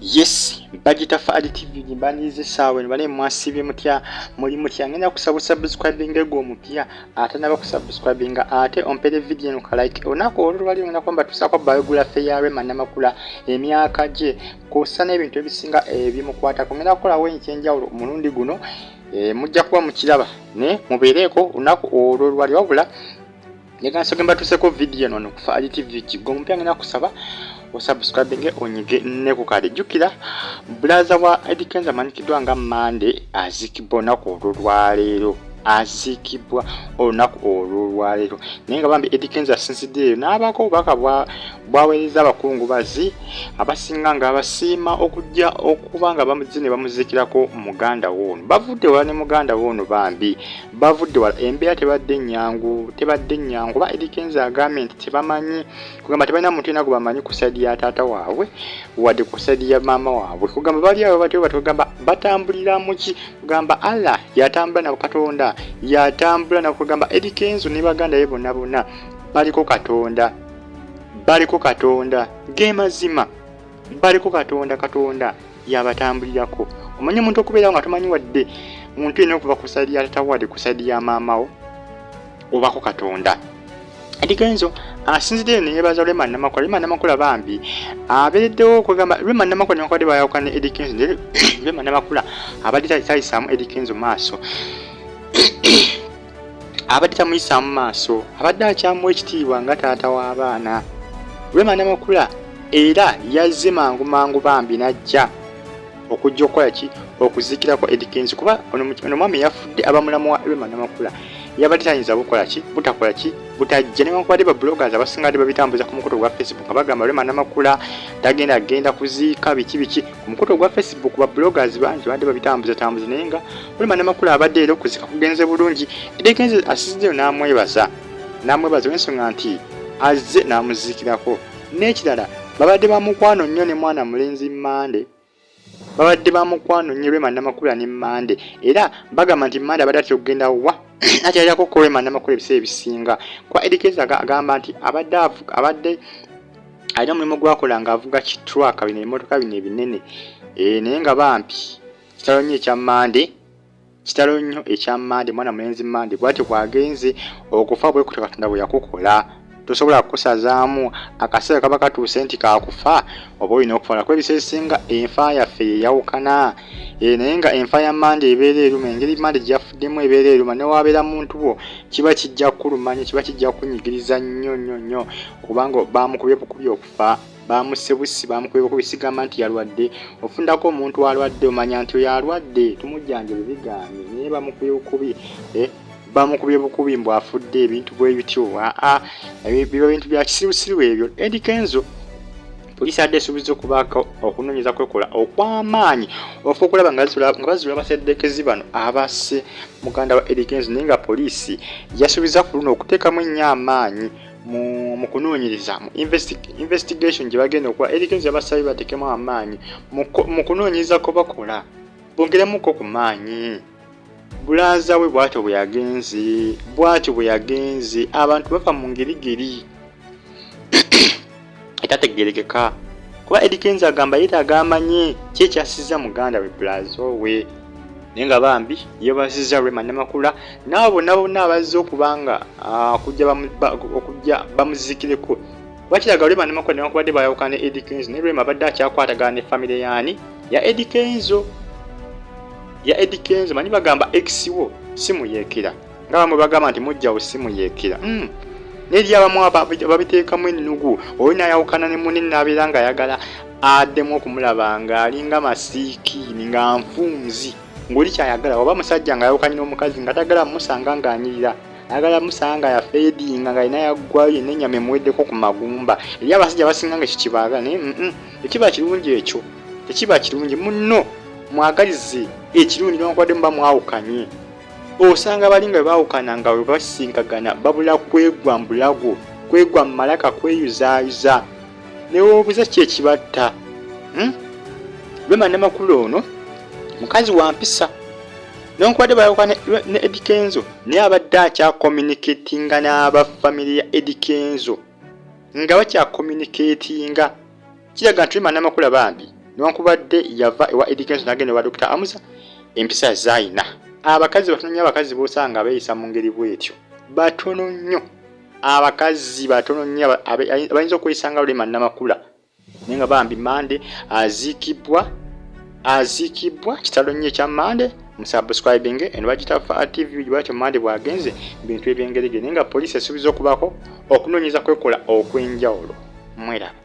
Yes, bagita Fadi TV jimbanize sawe bale mwasibye mutya muri mutya ngenda kusaba subscribing go mupya ate naba kusubscribing ate ompere video no like onako olwali ngenda kwamba tusako biography ya Rema Namakuula emyaka je kusana ebintu ebisinga ebimukwata kongenda kola wenyenja omulundi guno mujja kuba mukiraba ne mubeereko onako olwali wabula ngenda sogamba tuseko video no ku Fadi TV kigo mupya ngenda kusaba subscribing onyige ne ku kale jukira brother wa Eddy Kenzo manikidwa nga Mande azikibona ko olwalero azikibwa olunaku olwalero nenga Bambi Eddy Kenzo asinzidde n'abako baka bwawereza abakungu bazi abasinga nga abasiima okujja okubanga bamuzine bamuzikirako muganda wono bavudde wala ne muganda wono Bambi bavudde wala embeera tebadde nyangu ba Eddy Kenzo agambye nti tebamanyi kugamba tebalina muntu yenna gubamanyi ku side ya taata waabwe wadde ku side ya maama waabwe kugamba bali abo batyo batugamba batambulira muki kugamba Allah yatambula na Katonda yatambula na kugamba Eddy Kenzo ne baganda ye bonna baliko Katonda gemazima baliko Katonda yabatambulirako omanyi muntu okubeera nga tumanyi wadde muntu yenna okuva ku side ya taata wadde ku side ya maama obako Katonda Eddy Kenzo asinzidde ne yebaza Rema Namakuula Bambi abereddewo kugamba Rema Namakuula n'akwadde bayawukana Eddy Kenzo Rema Namakuula abadde tayisamu Eddy Kenzo maaso abadde tamuyisamu maaso abadde akyamu ekitiibwa nga taata w'abaana Rema Namakuula era yazze mangu Bambi najja okujja okukola ki okuzikirako Eddy Kenzo kuba ono mwami yafudde abamulamu wa Rema Namakuula yabadde tayinza butakola ki butajja newankubadde ba bloggers abasinga babitambuza ku mukutu gwa Facebook nga bagamba Rema Namakuula tagenda kuziika biki ku mukutu gwa Facebook ba bloggers bangi badde babitambuza naye nga Rema Namakuula abadde era okuzika kugenze bulungi Eddy Kenzo asizzeyo n'amwebaza ensonga nti azze n'amuzikirako n'ekirala babadde bamukwano nnyo ne mwana mulenzi Mande babadde bamukwano nnyo Rema Namakuula ne Mande era bagamba nti Mande abadde atya okugenda wa ati yako ko Rema Namakuula ebiseera ebisinga kwa Eddy Kenzo agamba nti abadde alina mulimu gwakola nga avuga kitruck bino emmotoka bino ebinene naye nga Bambi kitalo nnyo ekya Mande mwana mulenzi Mande bw'atyo bwagenze okufa bwe kutyo Katonda bwe yakukola tosobola kusazaamu akaseera kaba katuuse nti kakufa oba olina okufaala kuba ebiseera ebisinga enfa yaffe yawukana naye nga enfa ya Mande ebeera eruma engeri Mande gyafuddemu ebeera eruma ne wabeera muntu wo kiba kijja kulumanya kiba kijja kunyigiriza nnyo kubanga bamukubye bukubi okufa bamuse busi bamukubye bukubi sigamba nti yalwadde ofundako omuntu alwadde omanya nti oyo alwadde tumujjanjabe bigamye naye bamukubye bukubi mbw afudde ebintu bwe bityo biba bintu bya kisirusiru ebyo Eddy Kenzo poliisi adde esuubiza okubaako okunoonyeza kwekola okw'amaanyi okulaba nga bazula abaseddekezi bano abasse muganda wa Eddy Kenzo naye nga poliisi yasuubiza ku luno okuteekamu ennyo amaanyi mu kunoonyereza mu investigation gye bagenda okuba Eddy Kenzo yabasabye bateekemu amaanyi mu kunoonyereza kwe bakola bongeremuko ku maanyi bulaza we bwatyo bwe yagenze abantu bava mu ngirigiri etategerekeka kuba Eddy Kenzo agamba yeetaaga amanye ki ekyasizza muganda we bulaza we naye nga Bambi yeebazizza Rema Namakuula n'abo bonna abazze okubanga okujja bamuzikireko bakiraga Rema Namakuula newankubadde bayawukana ne Eddy Kenzo ne Rema abadde akyakwatagana ne famire yaani ya Eddy Kenzo manyi bagamba ex wo simuyeekera nga bamwe bagamba nti mujjawo simuyeekera n'eri abamu babiteekamu ennugu olina ayawukana ne munne n'abeera nga ayagala addemu okumulaba ng'alinga masiikiini nga nfunzi ng'oli kyayagala oba musajja nga ayawukanye n'omukazi nga tagala musanga ng'anyirira ayagala musanga nga yafeedinga nga alina yaggwayo yenna ennyama emuweddeko ku magumba eri abasajja basinga nga kikibaagala naye tekiba kirungi ekyo tekiba kirungi munno mwagalize ekirungi newankubadde muba mwawukanye osanga abalinga bwe baawukana nga bwe basinkagana babula kwegwa mu bulago kwegwa mu malaka kweyuzaayuza newobuuza ki ekibatta Rema Namakuula ono mukazi wa mpisa newankubadde baawukana ne Eddy Kenzo naye abadde akyakommunikatinga n'abafamire ya Eddy Kenzo nga bakyakommunikatinga kiraga nti Rema Namakuula Bambi newankubadde yava ewa Eddy Kenzo n'agenda ewa Dr. Amusa empisa zaayina. Abakazi batono nnyo abakazi b'osanga beeyisa mu ngeri bw'etyo, batono nnyo abakazi batono nnyo abayinza okweyisa nga Rema Namakuula naye nga Bambi Mande aziikibwa kitalo nnyo ekya Mande. Musubscribing eno bagita TV bwatyo Mande bwagenze bintu ebyengerege naye nga poliisi esuubiza okubaako okunoonyeza kwekola okw'enjawulo. Mweraba.